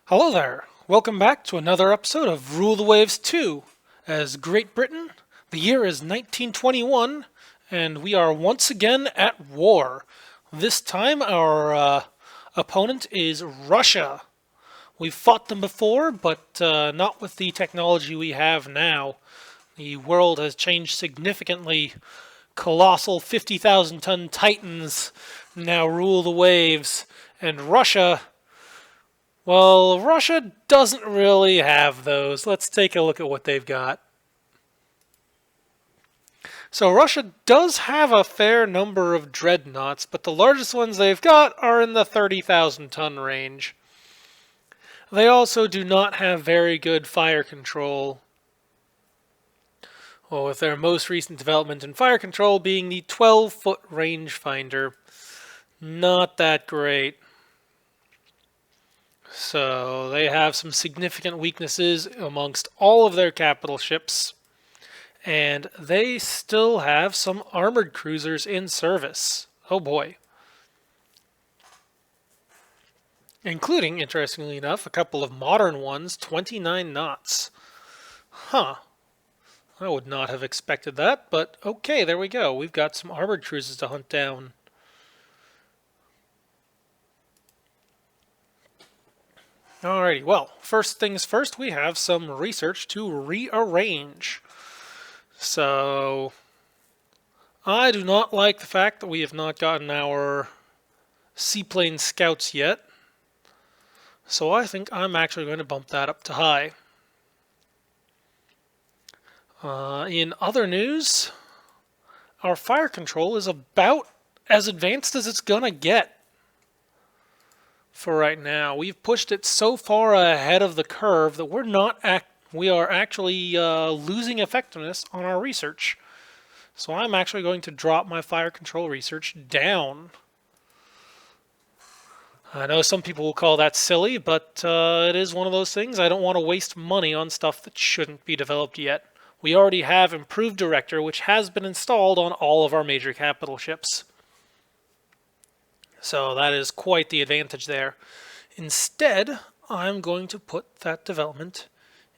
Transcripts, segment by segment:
Hello there! Welcome back to another episode of Rule the Waves 2. As Great Britain, the year is 1921, and we are once again at war. This time our opponent is Russia. We've fought them before, but not with the technology we have now. The world has changed significantly. Colossal 50,000 ton titans now rule the waves, and Russia doesn't really have those. Let's take a look at what they've got. So Russia does have a fair number of dreadnoughts, but the largest ones they've got are in the 30,000 ton range. They also do not have very good fire control. Well, with their most recent development in fire control being the 12-foot rangefinder. Not that great. So they have some significant weaknesses amongst all of their capital ships. And they still have some armored cruisers in service. Oh boy. Including, interestingly enough, a couple of modern ones, 29 knots. Huh. I would not have expected that, but okay, there we go. We've got some armored cruisers to hunt down. Alrighty, well, first things first, we have some research to rearrange. So, I do not like the fact that we have not gotten our seaplane scouts yet. So I think I'm actually going to bump that up to high. In other news, our fire control is about as advanced as it's gonna get for right now. We've pushed it so far ahead of the curve that we are actually losing effectiveness on our research. So I'm actually going to drop my fire control research down. I know some people will call that silly, but it is one of those things. I don't want to waste money on stuff that shouldn't be developed yet. We already have Improved Director, which has been installed on all of our major capital ships. So that is quite the advantage there. Instead, I'm going to put that development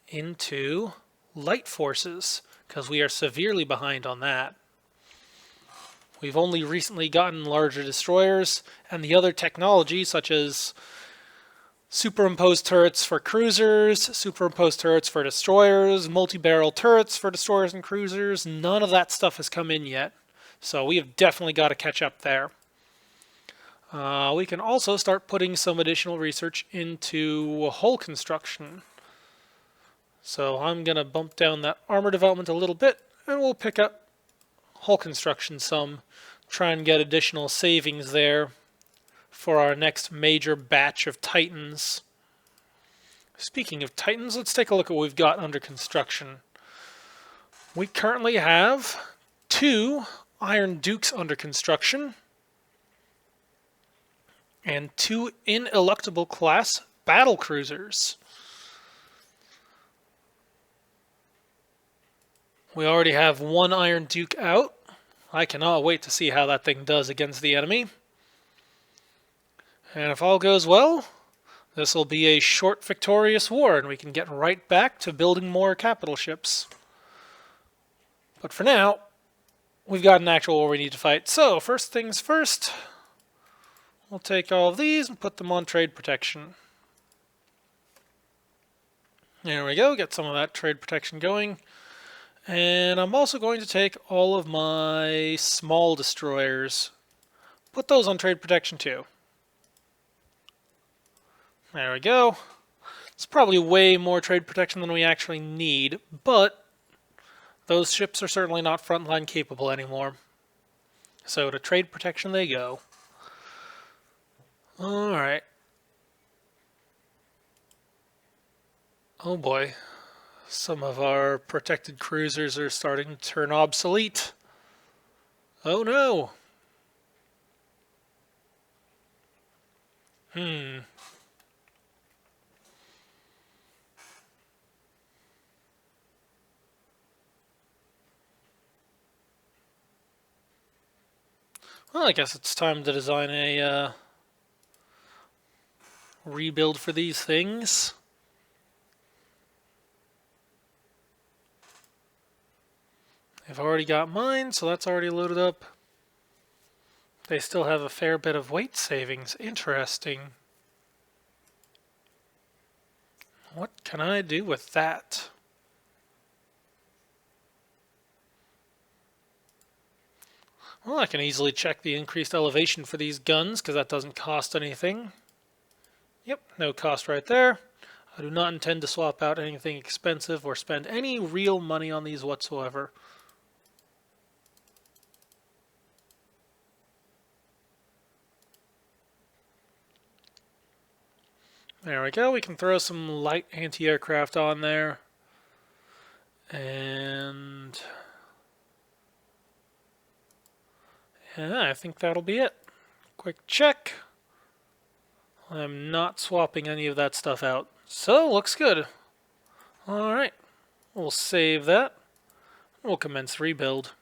into light forces, because we are severely behind on that. We've only recently gotten larger destroyers, and the other technology, such as superimposed turrets for cruisers, superimposed turrets for destroyers, multi-barrel turrets for destroyers and cruisers, none of that stuff has come in yet. So we have definitely got to catch up there. We can also start putting some additional research into hull construction. So I'm going to bump down that armor development a little bit, and we'll pick up hull construction some, try and get additional savings there for our next major batch of Titans. Speaking of Titans, let's take a look at what we've got under construction. We currently have 2 Iron Dukes under construction and 2 ineluctable class battle cruisers. We already have 1 Iron Duke out. I cannot wait to see how that thing does against the enemy. And if all goes well, this will be a short victorious war, and we can get right back to building more capital ships. But for now, we've got an actual war we need to fight. So, first things first, we'll take all of these and put them on trade protection. There we go, get some of that trade protection going. And I'm also going to take all of my small destroyers, put those on trade protection too. There we go. It's probably way more trade protection than we actually need, but those ships are certainly not frontline capable anymore. So to trade protection they go. Alright. Oh boy. Some of our protected cruisers are starting to turn obsolete. Oh no! Well, I guess it's time to design a rebuild for these things. I've already got mine, so that's already loaded up. They still have a fair bit of weight savings. Interesting. What can I do with that? Well, I can easily check the increased elevation for these guns, because that doesn't cost anything. Yep, no cost right there. I do not intend to swap out anything expensive or spend any real money on these whatsoever. There we go. We can throw some light anti-aircraft on there. And yeah, I think that'll be it. Quick check. I'm not swapping any of that stuff out. So, looks good. Alright. We'll save that. We'll commence rebuild.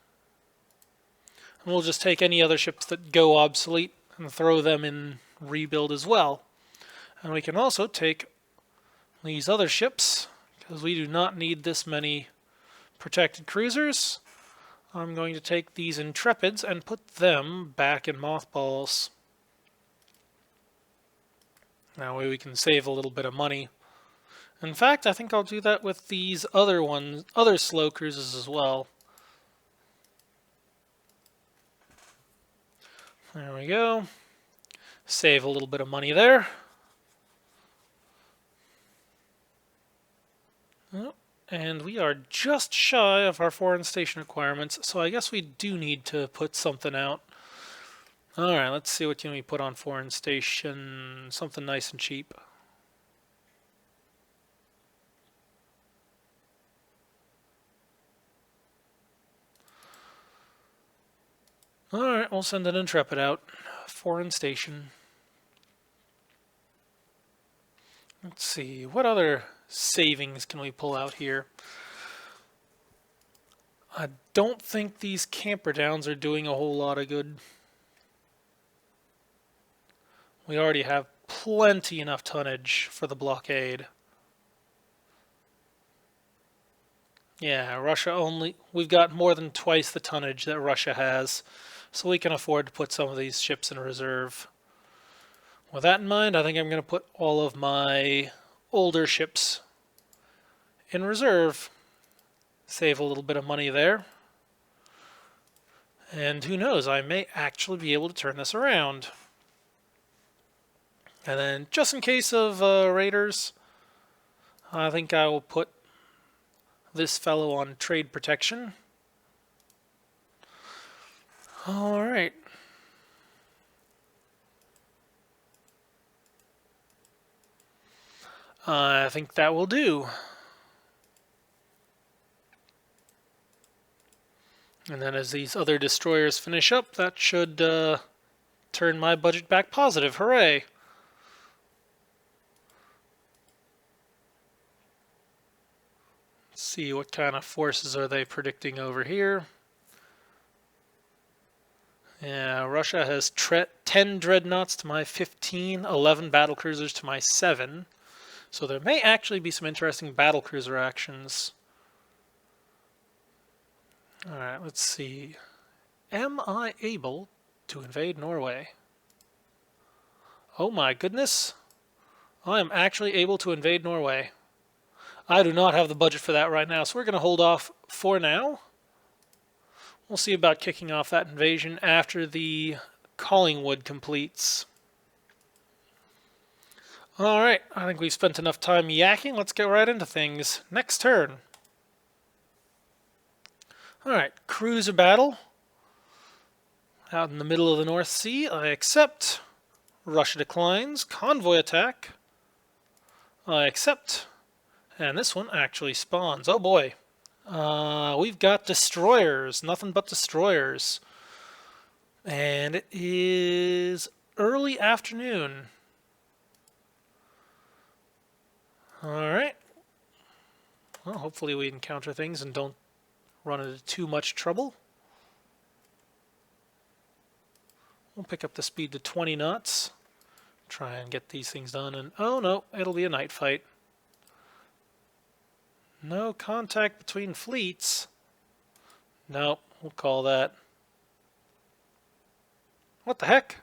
And we'll just take any other ships that go obsolete and throw them in rebuild as well. And we can also take these other ships, because we do not need this many protected cruisers. I'm going to take these Intrepids and put them back in mothballs. That way we can save a little bit of money. In fact, I think I'll do that with these other slow cruises as well. There we go. Save a little bit of money there. And we are just shy of our foreign station requirements, so I guess we do need to put something out. Alright, let's see what can we put on foreign station. Something nice and cheap. Alright, we'll send an Intrepid out. Foreign station. Let's see, what other savings can we pull out here? I don't think these camper downs are doing a whole lot of good. We already have plenty enough tonnage for the blockade. Yeah, Russia only. We've got more than twice the tonnage that Russia has, so we can afford to put some of these ships in reserve. With that in mind, I think I'm going to put all of my older ships in reserve. Save a little bit of money there. And who knows, I may actually be able to turn this around. And then, just in case of raiders, I think I will put this fellow on trade protection. Alright. I think that will do. And then as these other destroyers finish up, that should turn my budget back positive. Hooray! Let's see, what kind of forces are they predicting over here? Yeah, Russia has 10 dreadnoughts to my 15, 11 battlecruisers to my 7. So there may actually be some interesting battlecruiser actions. Alright, let's see. Am I able to invade Norway? Oh my goodness. I am actually able to invade Norway. I do not have the budget for that right now, so we're going to hold off for now. We'll see about kicking off that invasion after the Collingwood completes. Alright, I think we've spent enough time yakking. Let's get right into things. Next turn. Alright, cruiser battle. Out in the middle of the North Sea, I accept. Russia declines. Convoy attack. I accept. And this one actually spawns. Oh boy. We've got destroyers. Nothing but destroyers. And it is early afternoon. Alright. Well, hopefully we encounter things and don't run into too much trouble. We'll pick up the speed to 20 knots. Try and get these things done, and oh no, it'll be a night fight. No contact between fleets. Nope, we'll call that. What the heck?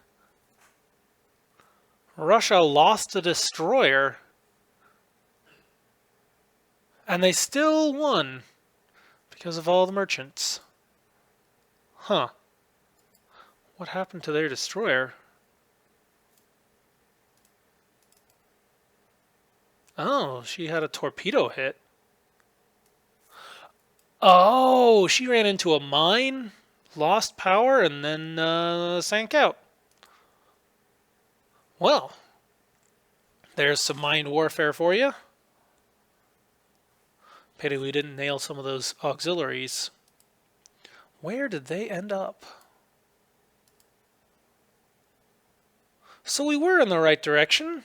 Russia lost a destroyer. And they still won because of all the merchants. Huh. What happened to their destroyer? Oh, she had a torpedo hit. Oh, she ran into a mine, lost power, and then sank out. Well, there's some mine warfare for you. Pity we didn't nail some of those auxiliaries. Where did they end up? So we were in the right direction.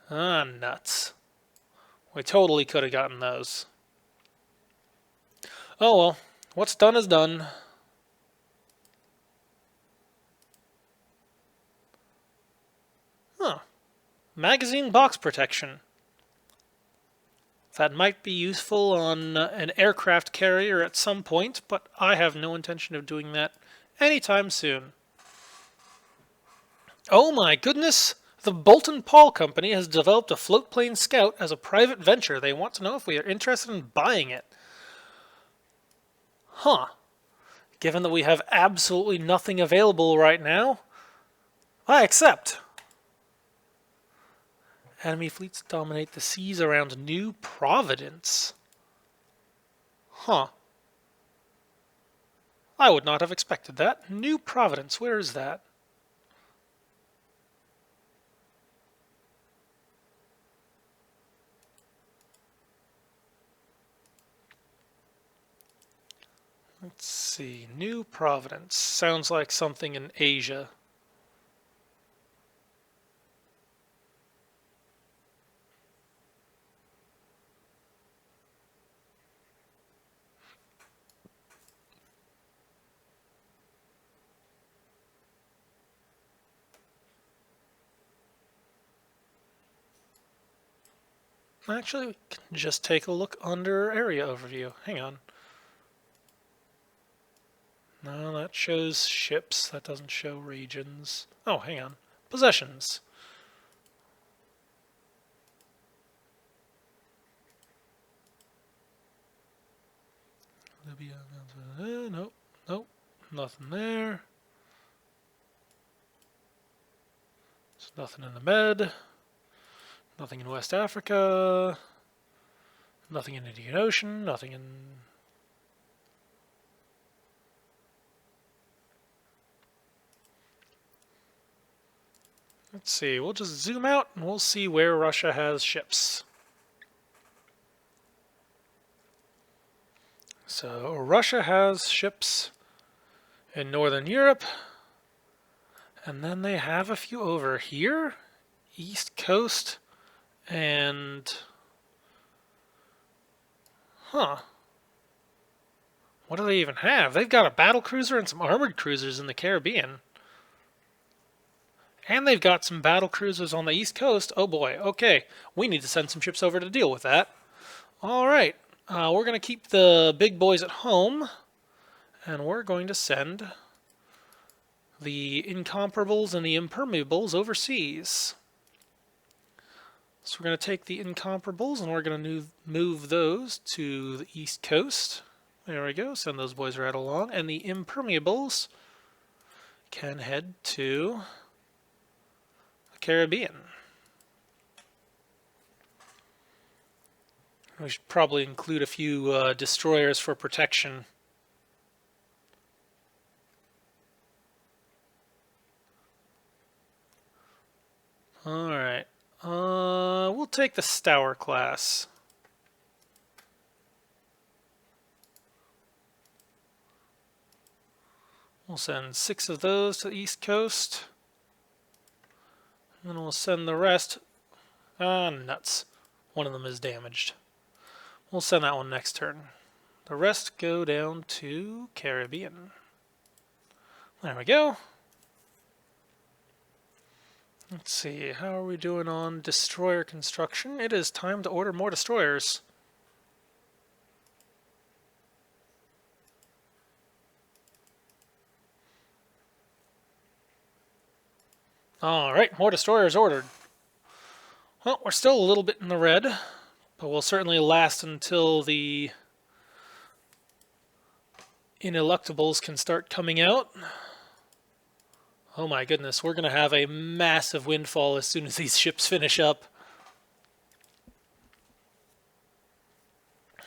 Ah, nuts. We totally could have gotten those. Oh well, what's done is done. Huh. Magazine box protection. That might be useful on an aircraft carrier at some point, but I have no intention of doing that anytime soon. Oh my goodness! The Bolton Paul Company has developed a floatplane scout as a private venture. They want to know if we are interested in buying it. Huh. Given that we have absolutely nothing available right now, I accept. Enemy fleets dominate the seas around New Providence. Huh. I would not have expected that. New Providence, where is that? Let's see. New Providence. Sounds like something in Asia. Actually, we can just take a look under area overview. Hang on. No, that shows ships. That doesn't show regions. Oh, hang on. Possessions. Libya. Nope. Nope. Nothing there. There's nothing in the Med. Nothing in West Africa. Nothing in Indian Ocean. Nothing in... Let's see. We'll just zoom out and we'll see where Russia has ships. So Russia has ships in Northern Europe. And then they have a few over here. East Coast. And... Huh. What do they even have? They've got a battle cruiser and some armored cruisers in the Caribbean. And they've got some battle cruisers on the East Coast. Oh boy, okay. We need to send some ships over to deal with that. Alright, we're going to keep the big boys at home. And we're going to send the incomparables and the impermeables overseas. So we're going to take the incomparables and we're going to move those to the East Coast. There we go, send those boys right along. And the impermeables can head to the Caribbean. We should probably include a few destroyers for protection. Alright. We'll take the Stour class. We'll send 6 of those to the East Coast. And then we'll send the rest. Ah, nuts. One of them is damaged. We'll send that one next turn. The rest go down to Caribbean. There we go. Let's see, how are we doing on destroyer construction? It is time to order more destroyers. Alright, more destroyers ordered. Well, we're still a little bit in the red, but we'll certainly last until the ineluctables can start coming out. Oh my goodness, we're going to have a massive windfall as soon as these ships finish up.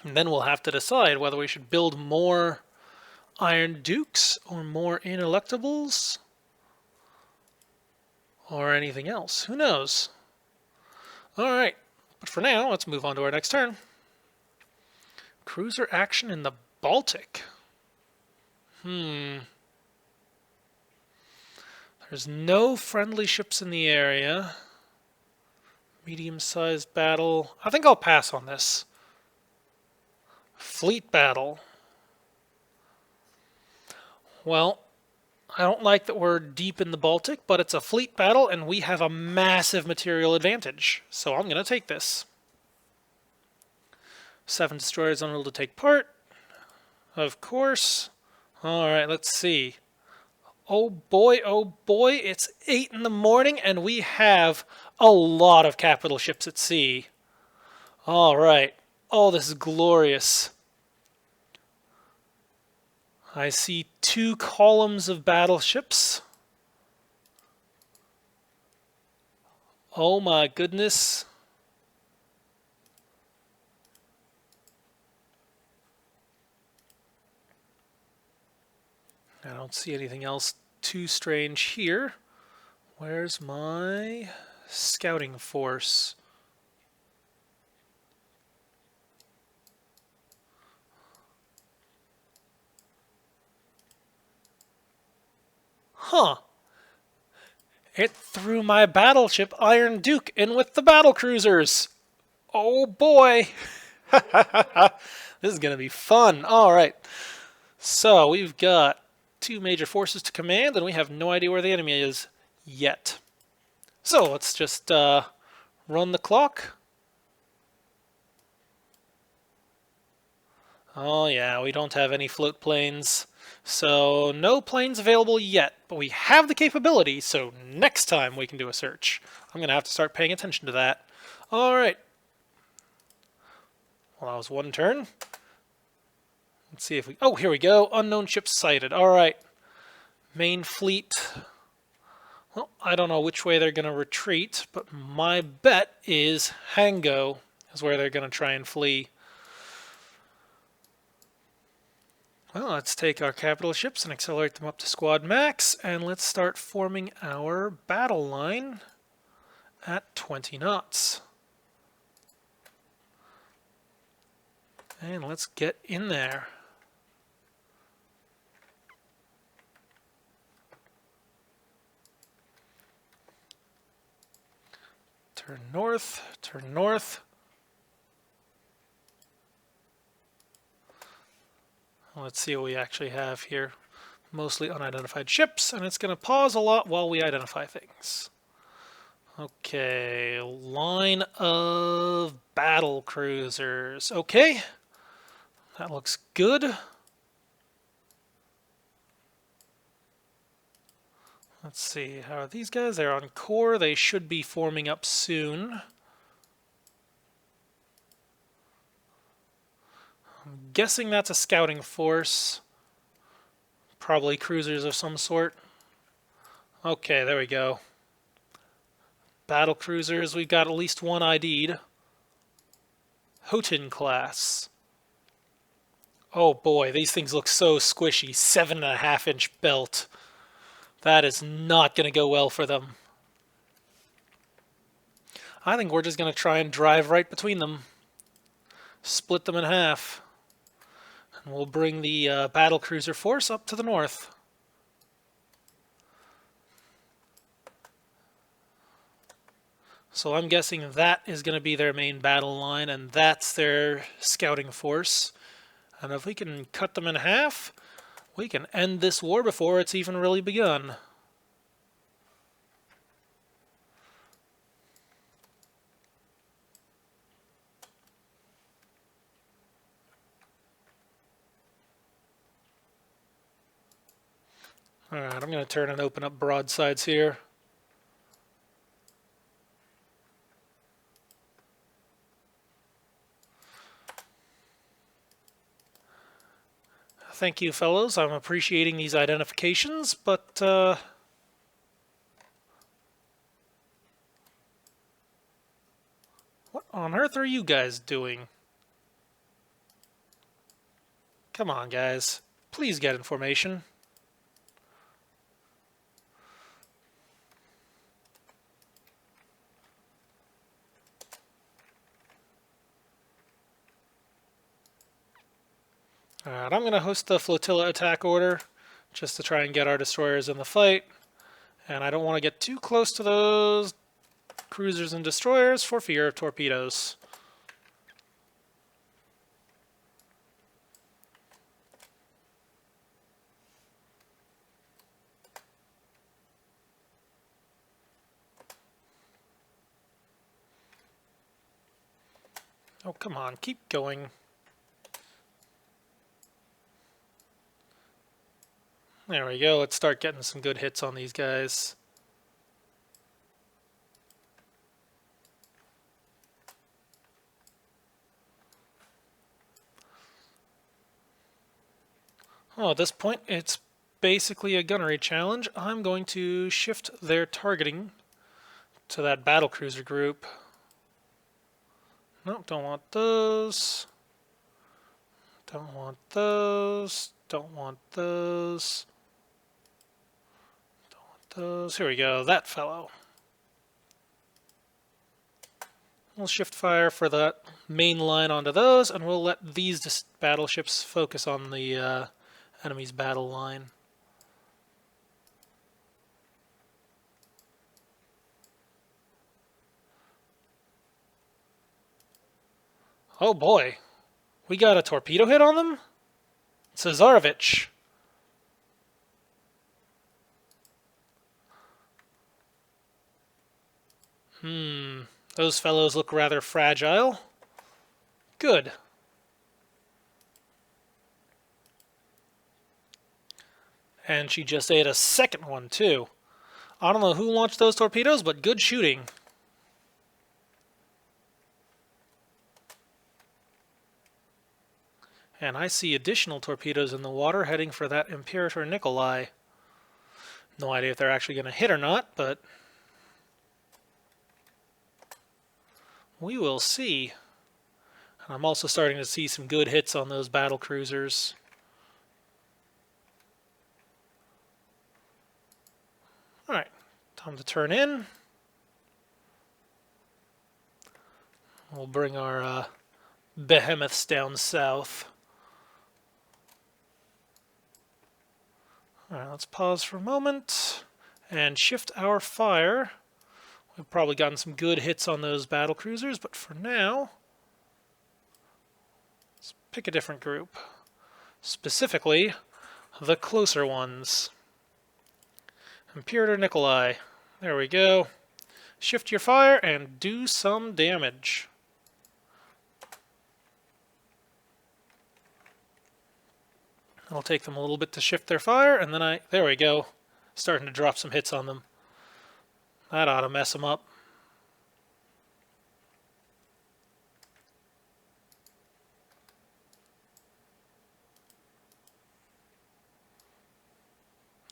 And then we'll have to decide whether we should build more Iron Dukes or more ineluctables or anything else. Who knows? Alright, but for now, let's move on to our next turn. Cruiser action in the Baltic. There's no friendly ships in the area. Medium-sized battle. I think I'll pass on this. Fleet battle. Well, I don't like that we're deep in the Baltic, but it's a fleet battle and we have a massive material advantage. So I'm going to take this. 7 destroyers unable to take part. Of course. Alright, let's see. Oh boy, it's 8 in the morning and we have a lot of capital ships at sea. Alright. Oh, this is glorious. I see 2 columns of battleships. Oh my goodness. I don't see anything else too strange here. Where's my scouting force? Huh. It threw my battleship Iron Duke in with the battle cruisers. Oh boy. This is going to be fun. All right. So we've got 2 major forces to command, and we have no idea where the enemy is yet. So let's just run the clock. Oh yeah, we don't have any float planes. So no planes available yet, but we have the capability, so next time we can do a search. I'm going to have to start paying attention to that. Alright. Well, that was 1 turn. Let's see if we... Oh, here we go. Unknown ships sighted. Alright. Main fleet. Well, I don't know which way they're going to retreat, but my bet is Hango is where they're going to try and flee. Well, let's take our capital ships and accelerate them up to squad max, and let's start forming our battle line at 20 knots. And let's get in there. Turn north, turn north. Let's see what we actually have here. Mostly unidentified ships, and it's going to pause a lot while we identify things. Okay, line of battle cruisers. Okay, that looks good. Let's see, how are these guys? They're on core. They should be forming up soon. I'm guessing that's a scouting force. Probably cruisers of some sort. Okay, there we go. Battle cruisers, we've got at least 1 ID'd. Houghton class. Oh boy, these things look so squishy. 7.5-inch belt. That is not going to go well for them. I think we're just going to try and drive right between them. Split them in half. And we'll bring the battlecruiser force up to the north. So I'm guessing that is going to be their main battle line, and that's their scouting force. And if we can cut them in half, we can end this war before it's even really begun. Alright, I'm going to turn and open up broadsides here. Thank you, fellows. I'm appreciating these identifications, but what on earth are you guys doing? Come on, guys. Please get in formation. Alright, I'm going to host the flotilla attack order just to try and get our destroyers in the fight. And I don't want to get too close to those cruisers and destroyers for fear of torpedoes. Oh, come on, keep going. There we go. Let's start getting some good hits on these guys. Oh, at this point, it's basically a gunnery challenge. I'm going to shift their targeting to that battlecruiser group. Nope, don't want those. Don't want those. Don't want those. Here we go, that fellow. We'll shift fire for that main line onto those, and we'll let these battleships focus on the enemy's battle line. Oh boy, we got a torpedo hit on them? Cesarovich. Those fellows look rather fragile. Good. And she just ate a second one, too. I don't know who launched those torpedoes, but good shooting. And I see additional torpedoes in the water heading for that Imperator Nikolai. No idea if they're actually going to hit or not, but we will see. And I'm also starting to see some good hits on those battle cruisers. Alright, time to turn in. We'll bring our behemoths down south. Alright, let's pause for a moment and shift our fire. We've probably gotten some good hits on those battle cruisers, but for now, let's pick a different group. Specifically, the closer ones. Imperator Nikolai. There we go. Shift your fire and do some damage. It'll take them a little bit to shift their fire, and then there we go. Starting to drop some hits on them. That ought to mess them up.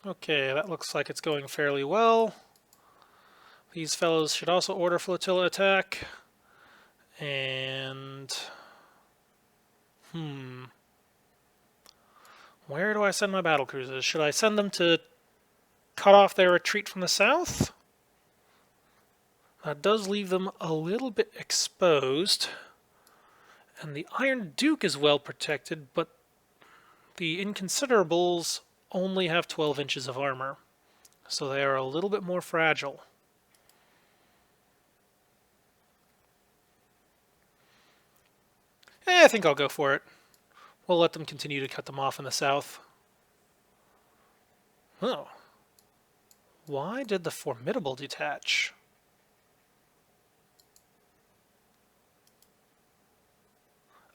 Okay, that looks like it's going fairly well. These fellows should also order flotilla attack. And where do I send my battle cruisers? Should I send them to cut off their retreat from the south? That does leave them a little bit exposed. And the Iron Duke is well protected, but the Inconsiderables only have 12 inches of armor, so they are a little bit more fragile. I think I'll go for it. We'll let them continue to cut them off in the south. Oh. Why did the Formidable detach?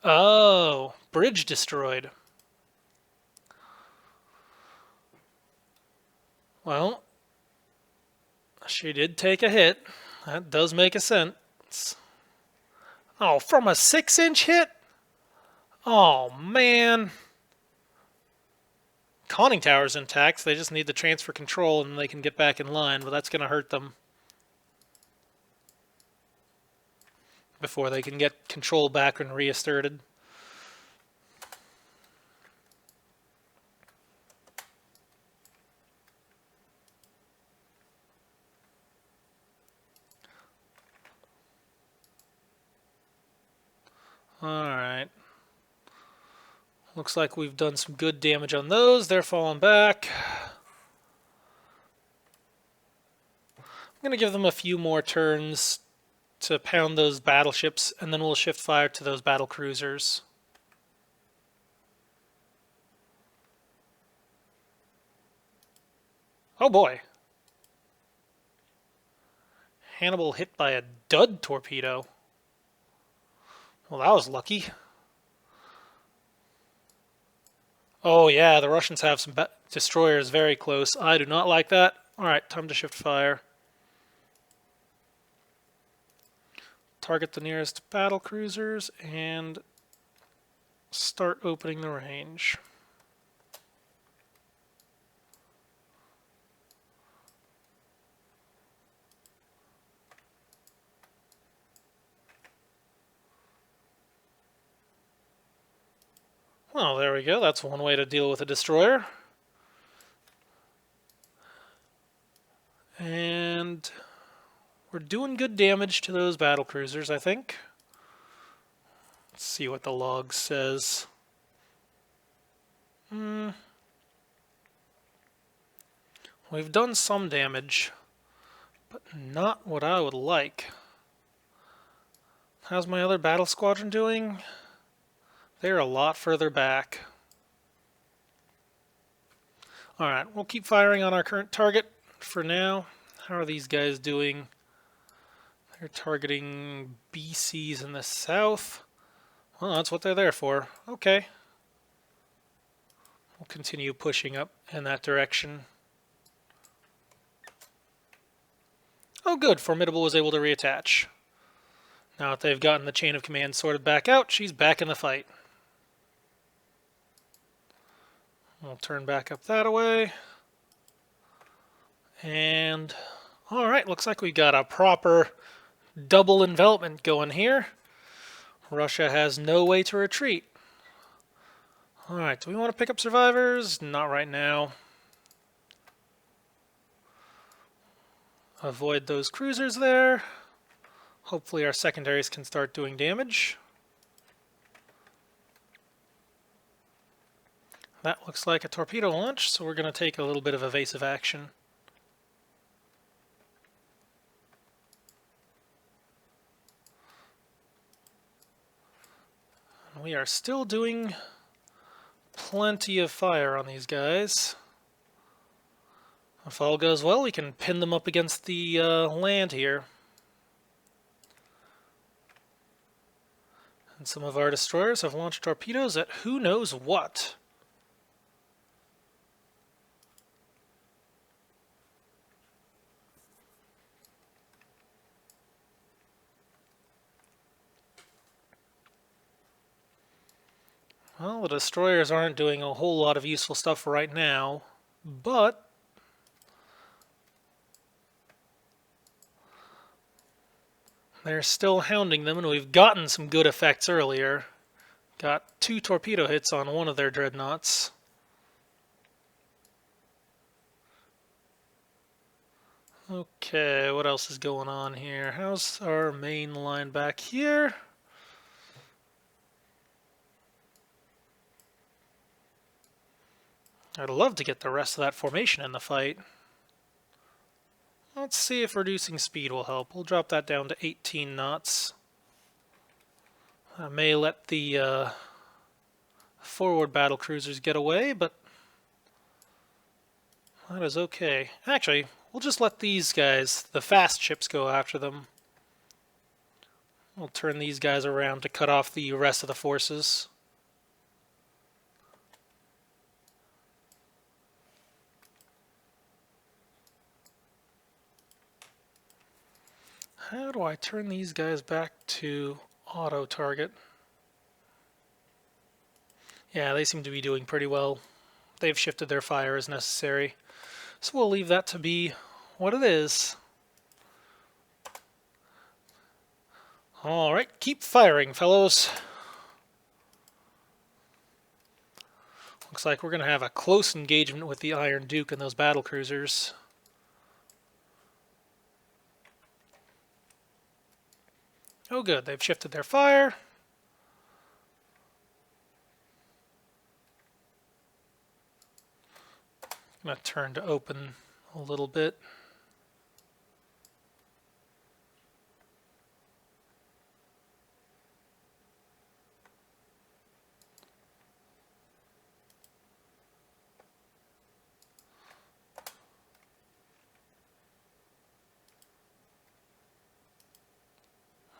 Oh, bridge destroyed. Well, she did take a hit. That does make a sense. Oh, from a 6-inch hit? Oh, man. Conning tower's intact. They just need to transfer control and they can get back in line, but that's going to hurt them before they can get control back and reasserted. Alright. Looks like we've done some good damage on those. They're falling back. I'm going to give them a few more turns to pound those battleships, and then we'll shift fire to those battle cruisers. Oh boy. Hannibal hit by a dud torpedo. Well, that was lucky. Oh yeah, the Russians have some destroyers very close. I do not like that. Alright, time to shift fire. Target the nearest battle cruisers and start opening the range. Well, there we go. That's one way to deal with a destroyer. And we're doing good damage to those battle cruisers, I think. Let's see what the log says. We've done some damage, but not what I would like. How's my other battle squadron doing? They're a lot further back. Alright, we'll keep firing on our current target for now. How are these guys doing? They're targeting BCs in the south. Well, that's what they're there for. Okay. We'll continue pushing up in that direction. Oh good, Formidable was able to reattach. Now that they've gotten the chain of command sorted back out, she's back in the fight. We'll turn back up that way. And, alright, looks like we got a proper double envelopment going here. Russia has no way to retreat. Alright, do we want to pick up survivors? Not right now. Avoid those cruisers there. Hopefully our secondaries can start doing damage. That looks like a torpedo launch, so we're going to take a little bit of evasive action. We are still doing plenty of fire on these guys. If all goes well, we can pin them up against the land here. And some of our destroyers have launched torpedoes at who knows what. Well, the destroyers aren't doing a whole lot of useful stuff right now, but they're still hounding them, and we've gotten some good effects earlier. Got 2 torpedo hits on one of their dreadnoughts. Okay, what else is going on here? How's our main line back here? I'd love to get the rest of that formation in the fight. Let's see if reducing speed will help. We'll drop that down to 18 knots. I may let the forward battle cruisers get away, but that is okay. Actually, we'll just let these guys, the fast ships, go after them. We'll turn these guys around to cut off the rest of the forces. How do I turn these guys back to auto target? Yeah, they seem to be doing pretty well. They've shifted their fire as necessary. So we'll leave that to be what it is. Alright, keep firing, fellows. Looks like we're going to have a close engagement with the Iron Duke and those battle cruisers. Oh good, they've shifted their fire. I'm going to turn to open a little bit.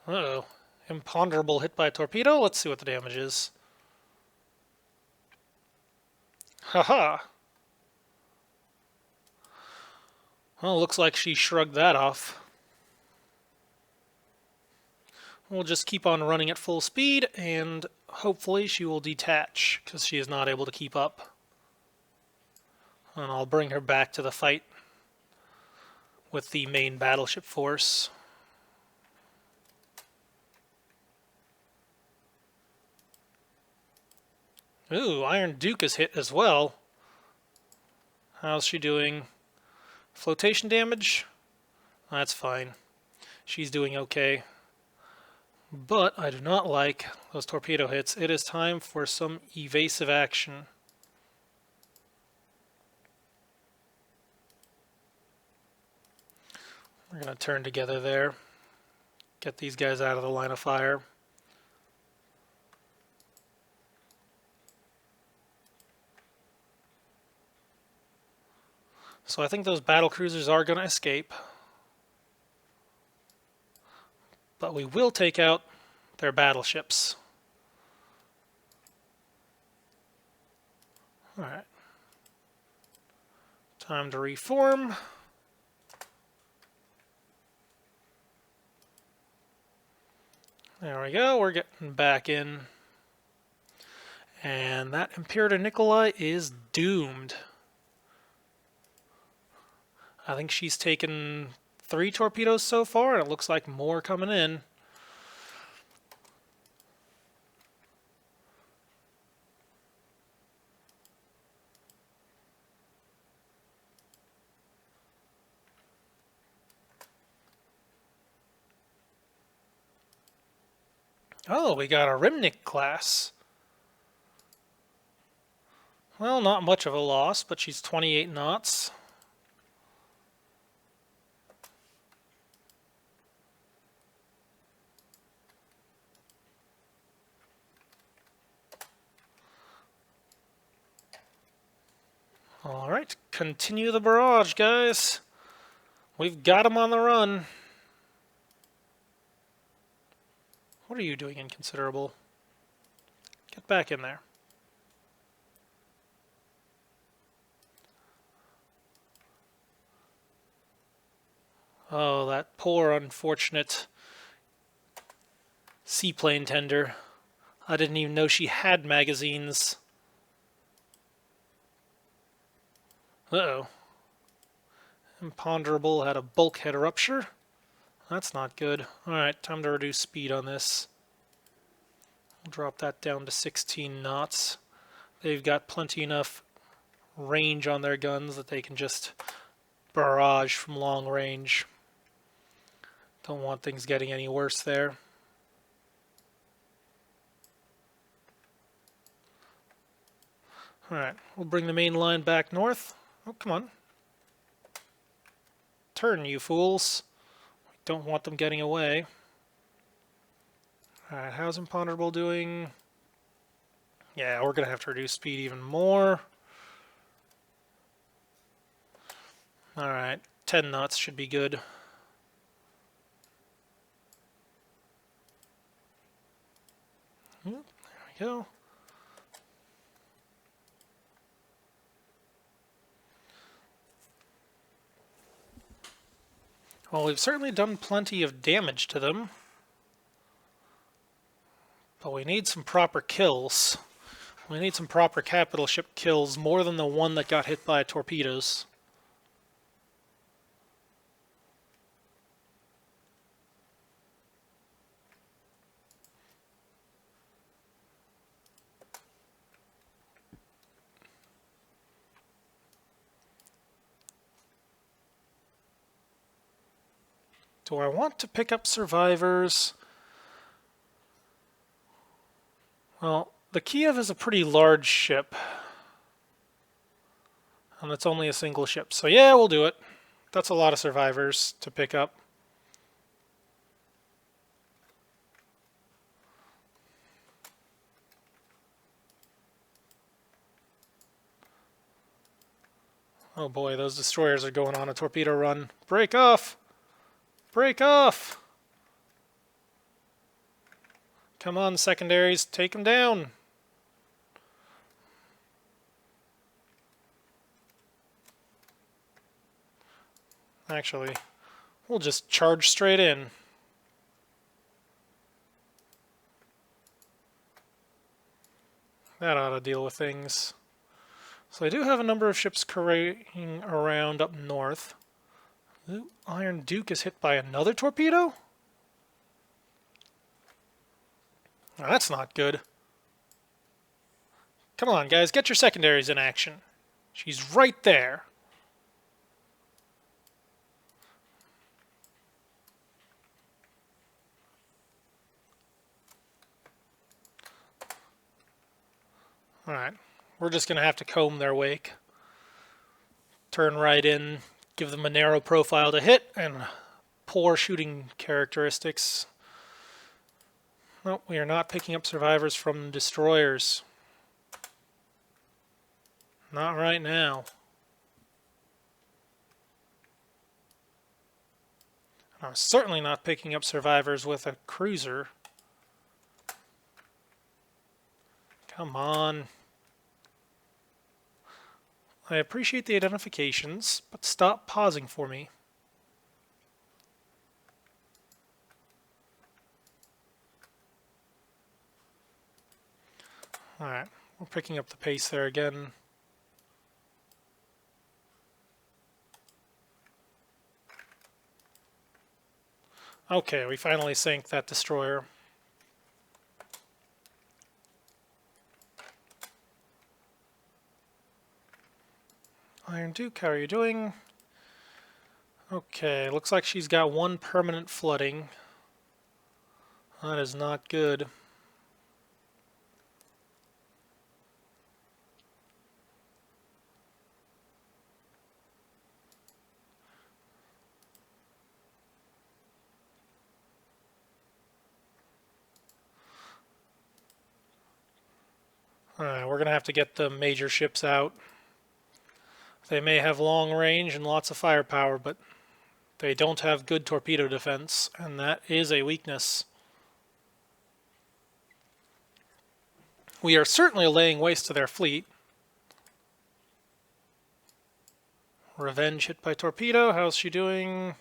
Uh-oh. Imponderable hit by a torpedo. Let's see what the damage is. Haha. Well, looks like she shrugged that off. We'll just keep on running at full speed, and hopefully she will detach, because she is not able to keep up. And I'll bring her back to the fight with the main battleship force. Ooh, Iron Duke is hit as well. How's she doing? Flotation damage? That's fine. She's doing okay. But I do not like those torpedo hits. It is time for some evasive action. We're going to turn together there. Get these guys out of the line of fire. So I think those battle cruisers are going to escape. But we will take out their battleships. Alright. Time to reform. There we go, we're getting back in. And that Imperator Nikolai is doomed. I think she's taken 3 torpedoes so far, and it looks like more coming in. Oh, we got a Rimnik class. Well, not much of a loss, but she's 28 knots. Alright, continue the barrage, guys. We've got them on the run. What are you doing, Inconsiderable? Get back in there. Oh, that poor, unfortunate seaplane tender. I didn't even know she had magazines. Uh-oh. Imponderable had a bulkhead rupture. That's not good. Alright, time to reduce speed on this. We'll drop that down to 16 knots. They've got plenty enough range on their guns that they can just barrage from long range. Don't want things getting any worse there. Alright, we'll bring the main line back north. Oh, come on. Turn, you fools. We don't want them getting away. Alright, how's Imponderable doing? Yeah, we're going to have to reduce speed even more. Alright, 10 knots should be good. There we go. Well, we've certainly done plenty of damage to them. But we need some proper kills. We need some proper capital ship kills, more than the one that got hit by torpedoes. Do I want to pick up survivors? Well, the Kiev is a pretty large ship. And it's only a single ship. So yeah, we'll do it. That's a lot of survivors to pick up. Oh boy, those destroyers are going on a torpedo run. Break off! Break off! Come on, secondaries, take them down! Actually, we'll just charge straight in. That ought to deal with things. So I do have a number of ships careening around up north. Ooh, Iron Duke is hit by another torpedo? Oh, that's not good. Come on, guys, get your secondaries in action. She's right there. Alright, we're just going to have to comb their wake. Turn right in, give them a narrow profile to hit, and poor shooting characteristics. No, we are not picking up survivors from destroyers. Not right now. I'm certainly not picking up survivors with a cruiser. Come on. I appreciate the identifications, but stop pausing for me. Alright, we're picking up the pace there again. Okay, we finally sank that destroyer. Iron Duke, how are you doing? Okay, looks like she's got one permanent flooding. That is not good. Alright, we're going to have to get the major ships out. They may have long range and lots of firepower, but they don't have good torpedo defense, and that is a weakness. We are certainly laying waste to their fleet. Revenge hit by torpedo. How's she doing?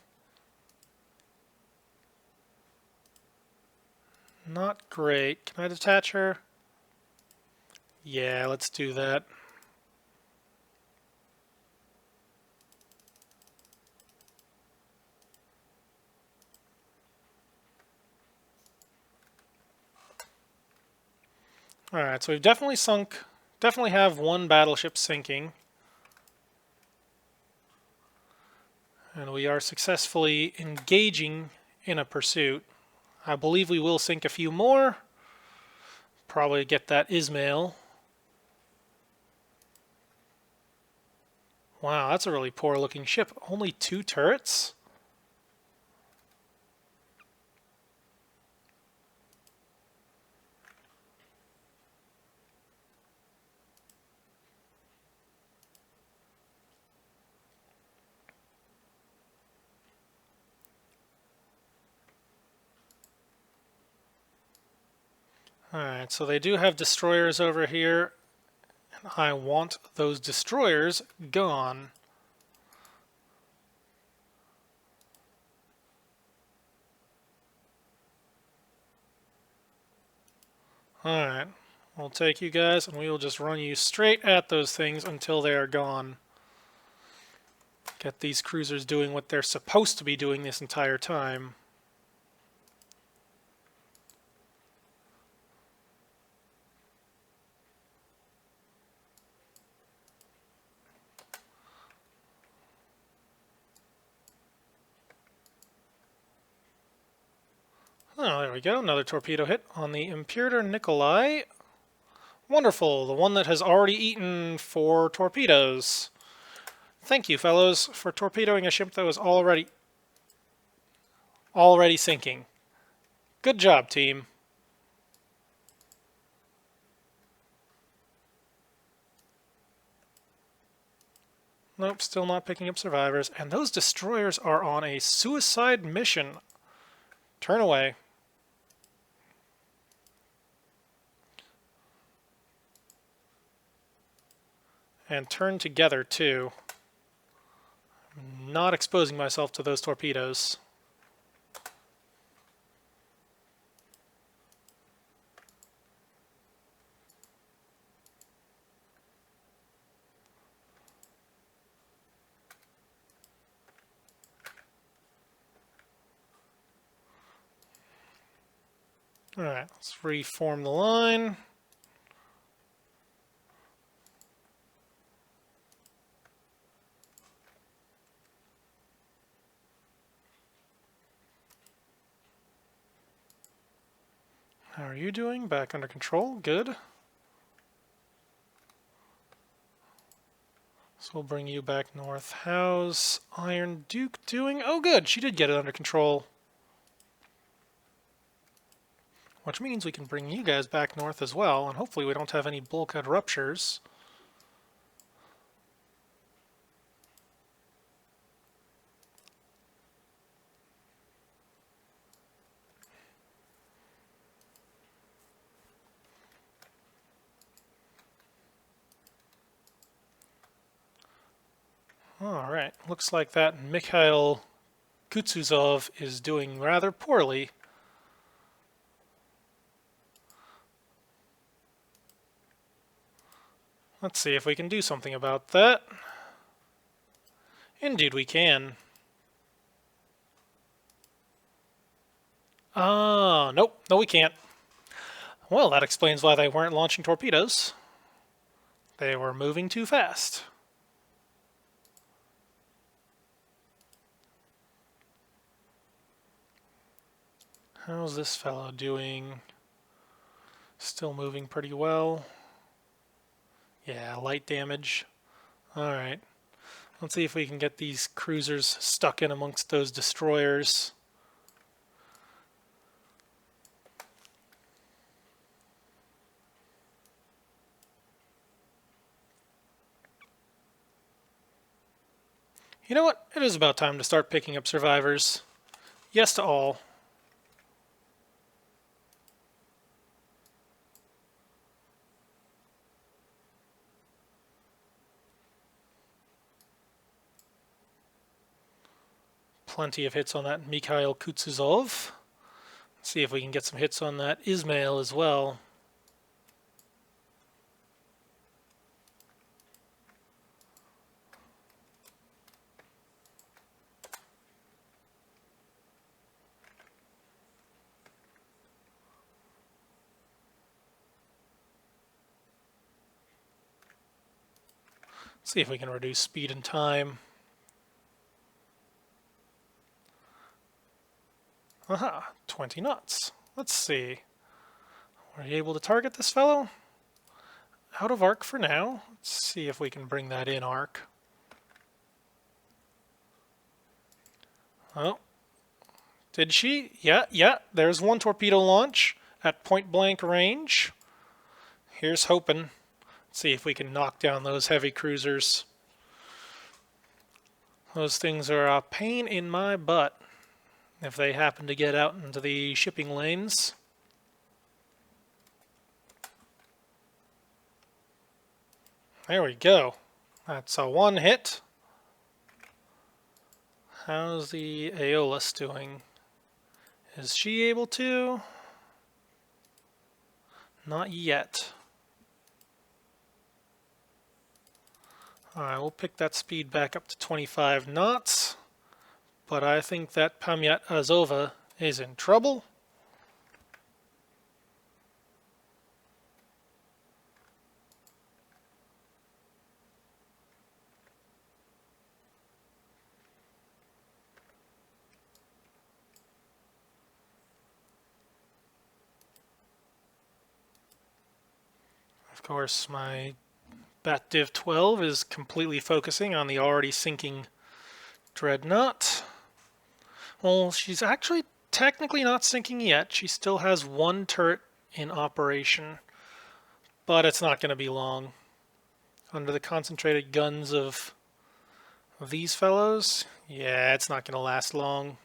Not great. Can I detach her? Yeah, let's do that. Alright, so we've definitely sunk, definitely have one battleship sinking. And we are successfully engaging in a pursuit. I believe we will sink a few more. Probably get that Ismail. Wow, that's a really poor looking ship. Only 2 turrets? Alright, so they do have destroyers over here, and I want those destroyers gone. Alright, we'll take you guys and we will just run you straight at those things until they are gone. Get these cruisers doing what they're supposed to be doing this entire time. Oh, there we go. Another torpedo hit on the Imperator Nikolai. Wonderful. The one that has already eaten 4 torpedoes. Thank you, fellows, for torpedoing a ship that was already sinking. Good job, team. Nope, still not picking up survivors. And those destroyers are on a suicide mission. Turn away. And turn together, too. I'm not exposing myself to those torpedoes. Alright, let's reform the line. How are you doing? Back under control. Good. So we'll bring you back north. How's Iron Duke doing? Oh, good. She did get it under control. Which means we can bring you guys back north as well, and hopefully we don't have any bulkhead ruptures. Alright, looks like that Mikhail Kutsuzov is doing rather poorly. Let's see if we can do something about that. Indeed we can. Nope. No, we can't. Well, that explains why they weren't launching torpedoes. They were moving too fast. How's this fellow doing? Still moving pretty well. Yeah, light damage. Alright. Let's see if we can get these cruisers stuck in amongst those destroyers. You know what? It is about time to start picking up survivors. Yes to all. Plenty of hits on that Mikhail Kutsuzov. Let's see if we can get some hits on that Ismail as well. See if we can reduce speed and time. Aha, 20 knots. Let's see. Are you able to target this fellow? Out of arc for now. Let's see if we can bring that in arc. Oh. Did she? Yeah. There's one torpedo launch at point blank range. Here's hoping. Let's see if we can knock down those heavy cruisers. Those things are a pain in my butt if they happen to get out into the shipping lanes. There we go. That's a one hit. How's the Aeolus doing? Is she able to? Not yet. Alright, we'll pick that speed back up to 25 knots. But I think that Pamiat Azova is in trouble. Of course, my Bat Div 12 is completely focusing on the already sinking Dreadnought. Well, she's actually technically not sinking yet. She still has one turret in operation, but it's not going to be long. Under the concentrated guns of these fellows, yeah, it's not going to last long.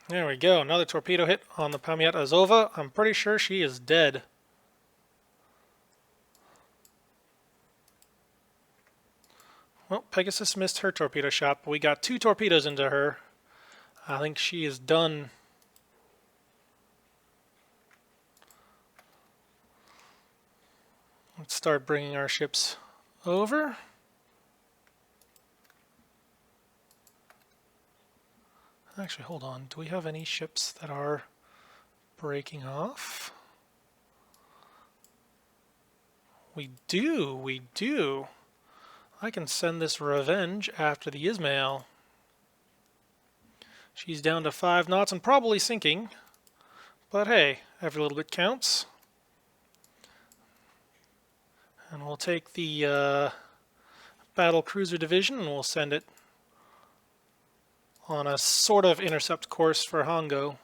There we go, another torpedo hit on the Pamiat Azova. I'm pretty sure she is dead. Well, Pegasus missed her torpedo shot, but we got 2 torpedoes into her. I think she is done. Let's start bringing our ships over. Actually, hold on. Do we have any ships that are breaking off? We do. I can send this Revenge after the Ismail. She's down to 5 knots and probably sinking. But hey, every little bit counts. And we'll take the battle cruiser division and we'll send it on a sort of intercept course for Hongo.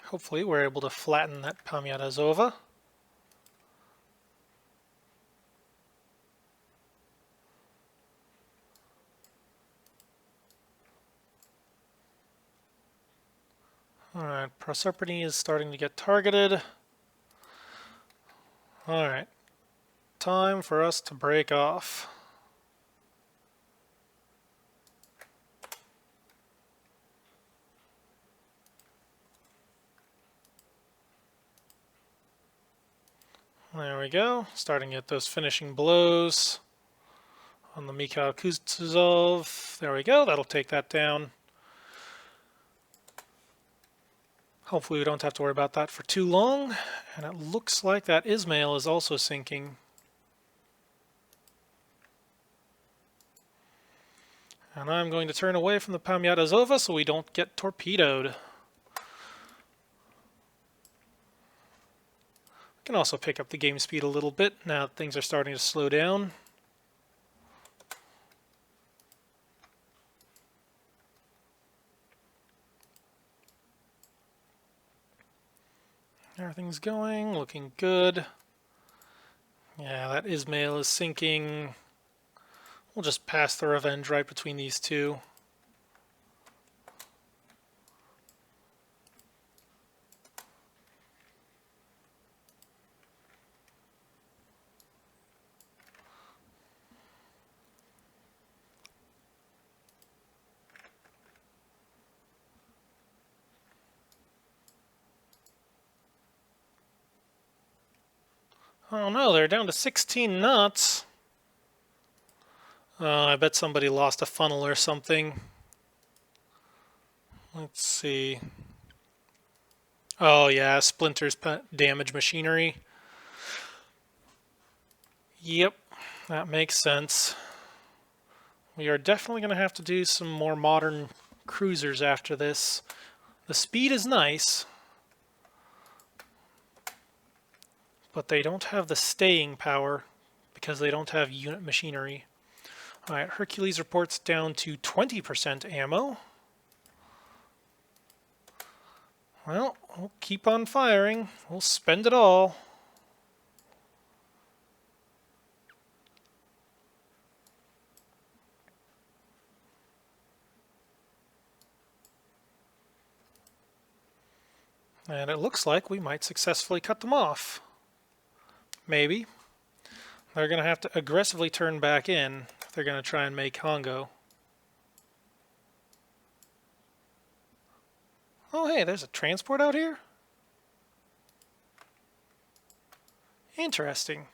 Hopefully we're able to flatten that Pamiat Azova. Alright, Proserpine is starting to get targeted. Alright, time for us to break off. There we go, starting to get those finishing blows on the Mikhail Kutuzov. There we go, that'll take that down. Hopefully we don't have to worry about that for too long. And it looks like that Ismail is also sinking. And I'm going to turn away from the Pamiat Azova so we don't get torpedoed. We can also pick up the game speed a little bit now that things are starting to slow down. Everything's going, looking good. Yeah, that Ismail is sinking. We'll just pass the Revenge right between these two. Oh no, they're down to 16 knots. I bet somebody lost a funnel or something. Let's see. Oh yeah, splinters damage machinery. Yep, that makes sense. We are definitely going to have to do some more modern cruisers after this. The speed is nice, but they don't have the staying power because they don't have unit machinery. Alright, Hercules reports down to 20% ammo. Well, we'll keep on firing. We'll spend it all. And it looks like we might successfully cut them off. Maybe. They're going to have to aggressively turn back in if they're going to try and make Congo. Oh, hey, there's a transport out here? Interesting.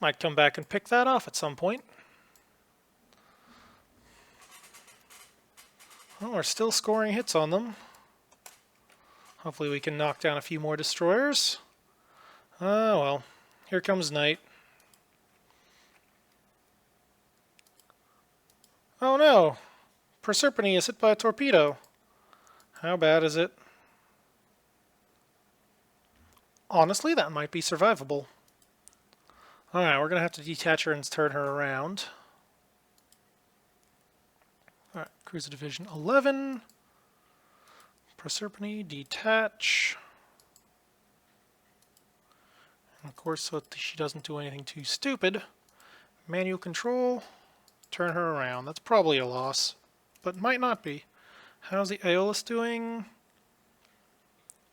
Might come back and pick that off at some point. Well, we're still scoring hits on them. Hopefully we can knock down a few more destroyers. Ah, well, here comes night. Oh no! Persephone is hit by a torpedo. How bad is it? Honestly, that might be survivable. Alright, we're going to have to detach her and turn her around. Alright, Cruiser Division 11. Persephone, detach. And of course, so that she doesn't do anything too stupid. Manual control. Turn her around. That's probably a loss, but might not be. How's the Aeolus doing?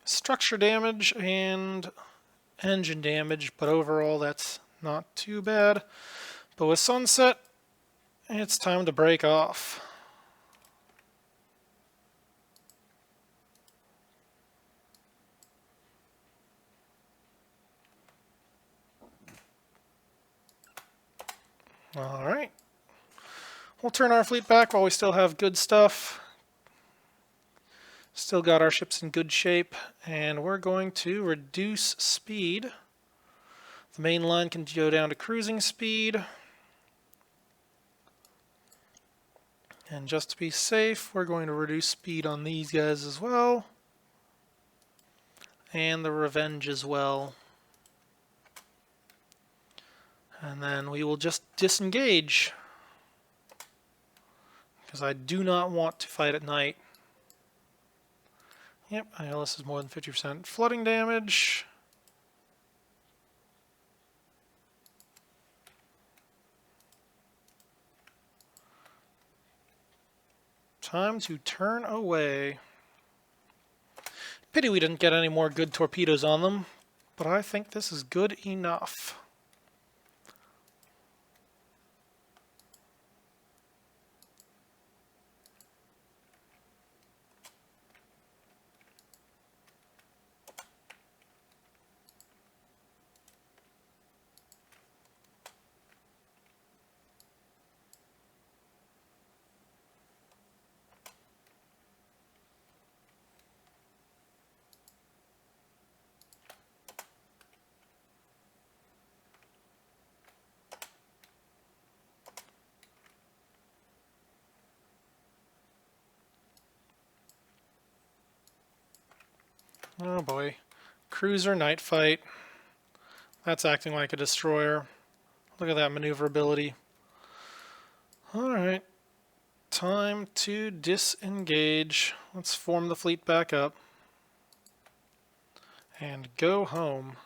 Structure damage and engine damage, but overall that's not too bad. But with sunset, it's time to break off. Alright. We'll turn our fleet back while we still have good stuff. Still got our ships in good shape, and we're going to reduce speed. The main line can go down to cruising speed. And just to be safe, we're going to reduce speed on these guys as well. And the Revenge as well. And then we will just disengage, because I do not want to fight at night. Yep, ILS is more than 50% flooding damage. Time to turn away. Pity we didn't get any more good torpedoes on them, but I think this is good enough. Oh boy. Cruiser night fight. That's acting like a destroyer. Look at that maneuverability. Alright. Time to disengage. Let's form the fleet back up. And go home.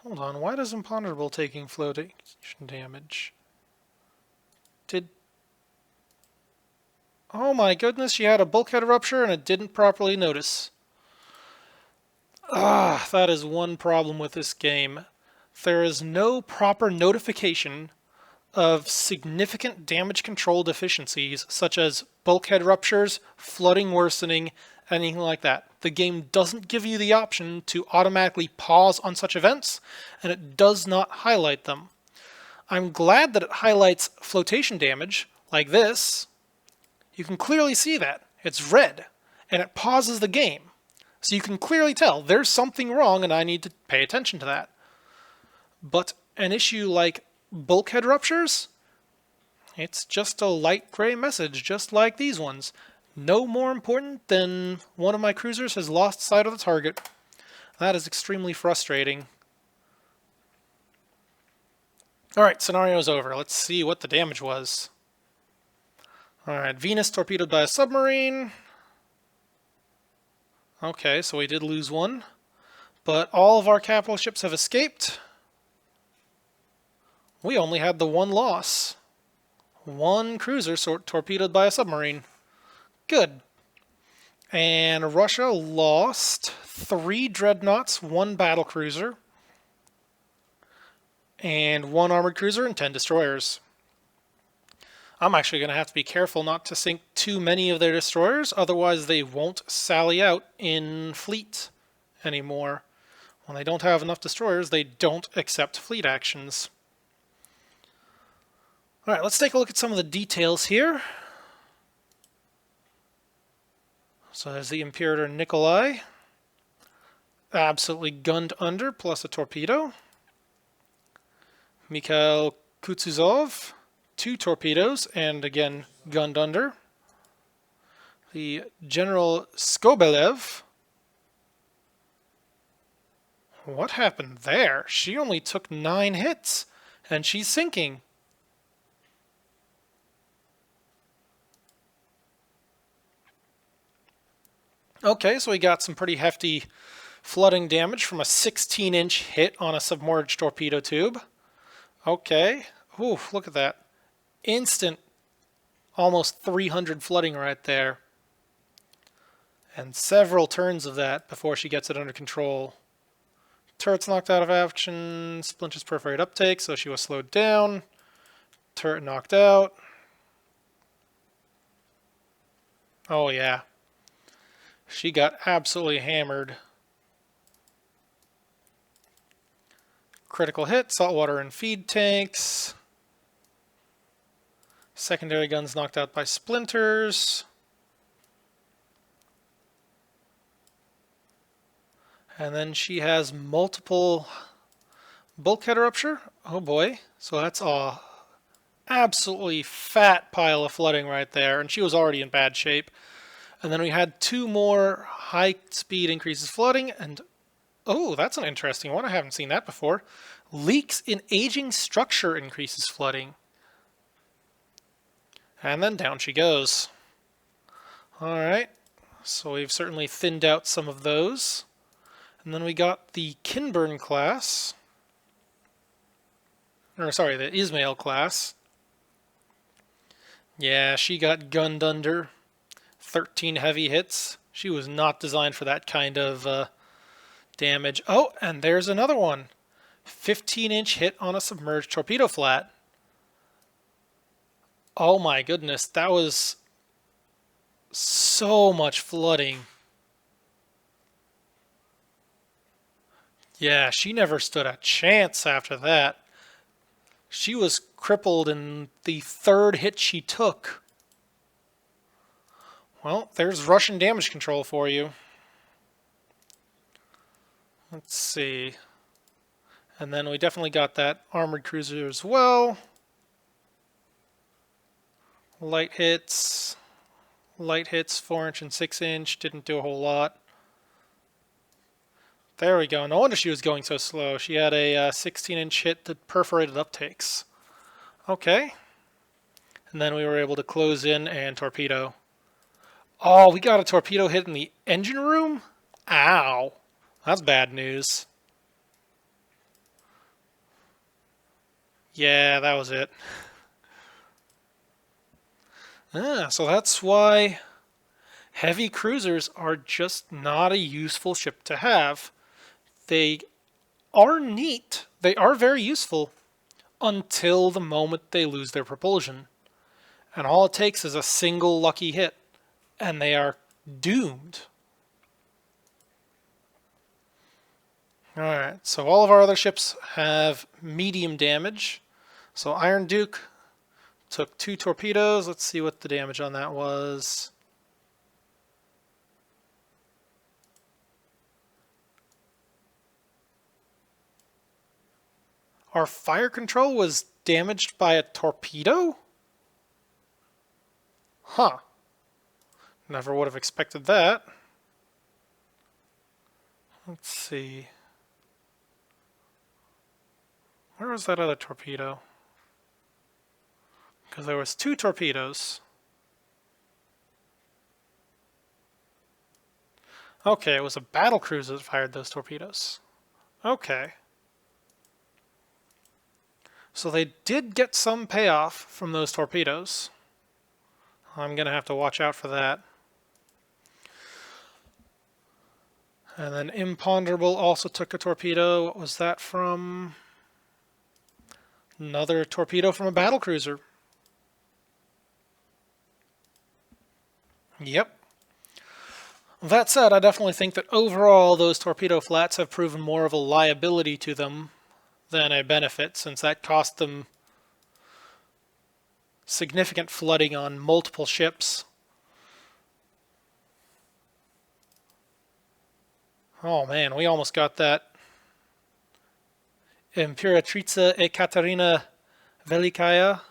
Hold on, why does Imponderable taking flotation damage? Oh my goodness, she had a bulkhead rupture and it didn't properly notice. Ah, that is one problem with this game. There is no proper notification of significant damage control deficiencies, such as bulkhead ruptures, flooding worsening, anything like that. The game doesn't give you the option to automatically pause on such events, and it does not highlight them. I'm glad that it highlights flotation damage, like this. You can clearly see that. It's red, and it pauses the game. So you can clearly tell there's something wrong and I need to pay attention to that. But an issue like bulkhead ruptures, it's just a light gray message, just like these ones. No more important than one of my cruisers has lost sight of the target. That is extremely frustrating. Alright, scenario's over. Let's see what the damage was. Alright, Venus torpedoed by a submarine. Okay, so we did lose one. But all of our capital ships have escaped. We only had the one loss. One cruiser torpedoed by a submarine. Good. And Russia lost 3 dreadnoughts, 1 battlecruiser, and 1 armored cruiser and 10 destroyers. I'm actually going to have to be careful not to sink too many of their destroyers, otherwise they won't sally out in fleet anymore. When they don't have enough destroyers, they don't accept fleet actions. Alright, let's take a look at some of the details here. So there's the Imperator Nikolai, absolutely gunned under, plus a torpedo. Mikhail Kutuzov, 2 torpedoes, and again gunned under. The General Skobelev. What happened there? She only took 9 hits, and she's sinking. Okay, so we got some pretty hefty flooding damage from a 16-inch hit on a submerged torpedo tube. Okay. Ooh, look at that. Instant, almost 300 flooding right there. And several turns of that before she gets it under control. Turret's knocked out of action. Splinters perforate uptake, so she was slowed down. Turret knocked out. Oh, yeah. She got absolutely hammered. Critical hit, saltwater and feed tanks. Secondary guns knocked out by splinters. And then she has multiple bulkhead rupture. Oh boy. So that's a absolutely fat pile of flooding right there. And she was already in bad shape. And then we had 2 more high speed increases flooding. And oh, that's an interesting one. I haven't seen that before. Leaks in aging structure increases flooding. And then down she goes. Alright, so we've certainly thinned out some of those. And then we got the Kinburn class. Or sorry, the Ismail class. Yeah, she got gunned under. 13 heavy hits. She was not designed for that kind of damage. Oh, and there's another one. 15-inch hit on a submerged torpedo flat. Oh my goodness, that was so much flooding. Yeah, she never stood a chance after that. She was crippled in the 3rd hit she took. Well, there's Russian damage control for you. Let's see. And then we definitely got that armored cruiser as well. Light hits, 4-inch and 6-inch, didn't do a whole lot. There we go. No wonder she was going so slow. She had a 16-inch hit that perforated uptakes. Okay. And then we were able to close in and torpedo. Oh, we got a torpedo hit in the engine room? Ow. That's bad news. Yeah, that was it. So that's why heavy cruisers are just not a useful ship to have. They are neat. They are very useful until the moment they lose their propulsion. And all it takes is a single lucky hit, and they are doomed. Alright, so all of our other ships have medium damage. So Iron Duke took 2 torpedoes. Let's see what the damage on that was. Our fire control was damaged by a torpedo? Huh. Never would have expected that. Let's see. Where was that other torpedo? Because there was 2 torpedoes. Okay, it was a battle cruiser that fired those torpedoes. Okay. So they did get some payoff from those torpedoes. I'm going to have to watch out for that. And then Imponderable also took a torpedo. What was that from? Another torpedo from a battle cruiser. Yep. That said, I definitely think that overall those torpedo flats have proven more of a liability to them than a benefit, since that cost them significant flooding on multiple ships. Oh man, we almost got that. Imperatrica Ekaterina Velikaya.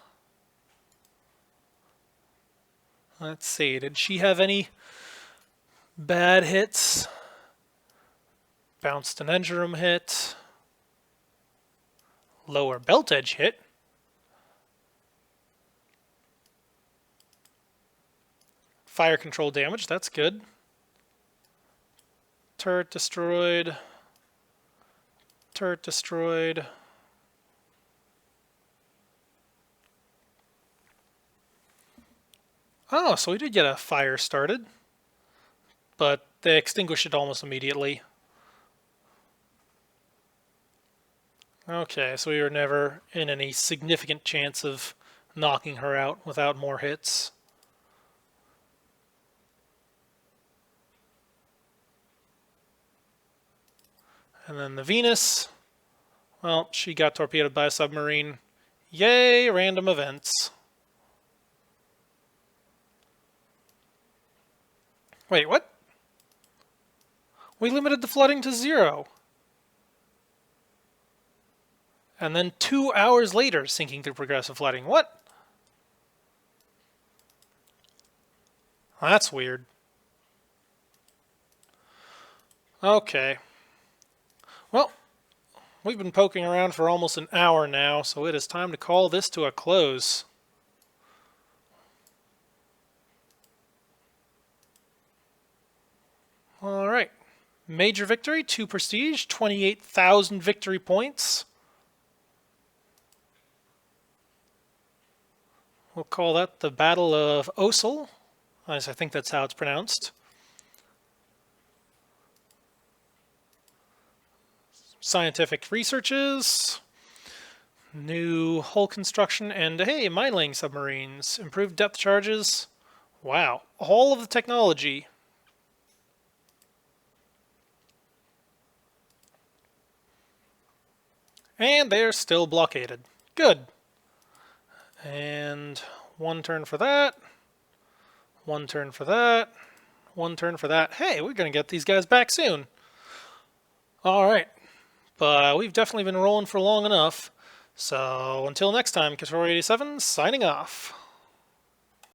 Let's see, did she have any bad hits? Bounced an engine room hit. Lower belt edge hit. Fire control damage, that's good. Turret destroyed. Turret destroyed. Oh, so we did get a fire started, but they extinguished it almost immediately. Okay, so we were never in any significant chance of knocking her out without more hits. And then the Venus, well, she got torpedoed by a submarine. Yay, random events. Wait, what? We limited the flooding to 0. And then 2 hours later, sinking through progressive flooding. What? That's weird. Okay. Well, we've been poking around for almost an hour now, so it is time to call this to a close. All right. Major victory, 2 prestige, 28,000 victory points. We'll call that the Battle of Osel, as I think that's how it's pronounced. Scientific researches, new hull construction, and hey, mine laying submarines, improved depth charges. Wow, all of the technology. And they're still blockaded. Good. And 1 turn for that. 1 turn for that. 1 turn for that. Hey, we're going to get these guys back soon. All right. But we've definitely been rolling for long enough. So until next time, Katori87 signing off.